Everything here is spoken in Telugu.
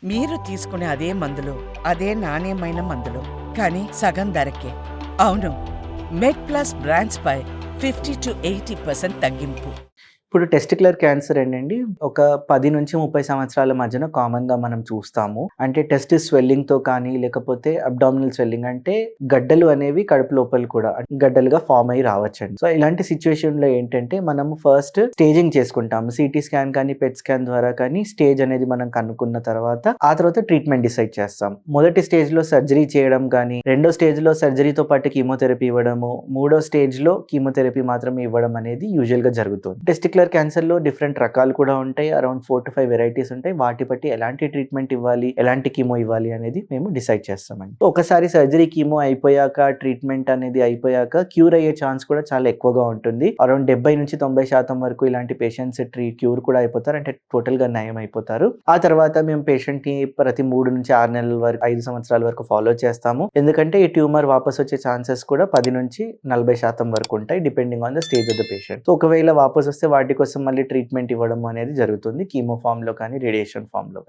మీరు తీసుకునే అదే మందులు, అదే నాణ్యమైన మందులు, కానీ సగం ధరకే. అవును, మెడ్‌ప్లస్ బ్రాండ్స్‌పై 50-80% తగ్గింపు. ఇప్పుడు టెస్టిక్యులర్ క్యాన్సర్ ఏంటండి ఒక 10-30 సంవత్సరాల మధ్యన కామన్‌గా మనం చూస్తాము. అంటే టెస్టిస్ స్వెల్లింగ్‌తో కానీ, లేకపోతే అబ్డామినల్ స్వెల్లింగ్ అంటే గడ్డలు అనేవి కడుపు లోపల కూడా గడ్డలుగా ఫార్మ్ అయ్యి రావచ్చండి. సో, ఇలాంటి సిట్యుయేషన్‌లో ఏంటంటే మనము ఫస్ట్ స్టేజింగ్ చేసుకుంటాము. సీటీ స్కాన్ కానీ, పెట్ స్కాన్ ద్వారా కానీ స్టేజ్ అనేది మనం కనుక్కున్న తర్వాత, ఆ తర్వాత ట్రీట్మెంట్ డిసైడ్ చేస్తాం. మొదటి స్టేజ్‌లో సర్జరీ చేయడం కానీ, రెండో స్టేజ్‌లో సర్జరీతో పాటు కీమోథెరపీ ఇవ్వడము, మూడో స్టేజ్‌లో కీమోథెరపీ మాత్రమే ఇవ్వడం అనేది యూజువల్‌గా జరుగుతుంది. టెస్టిక్యులర్ క్యాన్సర్‌లో డిఫరెంట్ రకాలు కూడా ఉంటాయి. అరౌండ్ 4-5 వెరైటీస్ ఉంటాయి. వాటి బట్టి ఎలాంటి ట్రీట్మెంట్ ఇవ్వాలి, ఎలాంటి కీమో ఇవ్వాలి అనేది మేము డిసైడ్ చేస్తామండి. ఒకసారి సర్జరీ, కీమో అయిపోయాక, ట్రీట్మెంట్ అనేది అయిపోయాక క్యూర్ అయ్యే ఛాన్స్ కూడా చాలా ఎక్కువగా ఉంటుంది. అరౌండ్ 70-90% వరకు ఇలాంటి పేషెంట్స్ క్యూర్ కూడా అయిపోతారు. అంటే టోటల్‌గా నయం అయిపోతారు. ఆ తర్వాత మేము పేషెంట్‌ని ప్రతి 3-6 నెలల వరకు, 5 సంవత్సరాల వరకు ఫాలో చేస్తాము. ఎందుకంటే ఈ ట్యూమర్ వాపస్ వచ్చే ఛాన్సెస్ కూడా 10-40% వరకు ఉంటాయి. Depending on the stage of the patient. So, ఒకవేళ వాపస్ వస్తే వాటి కోసం మళ్ళీ ట్రీట్మెంట్ ఇవ్వడం అనేది జరుగుతుంది. కీమో ఫార్మ్‌లో కానీ, రేడియేషన్ ఫార్మ్‌లో కానీ.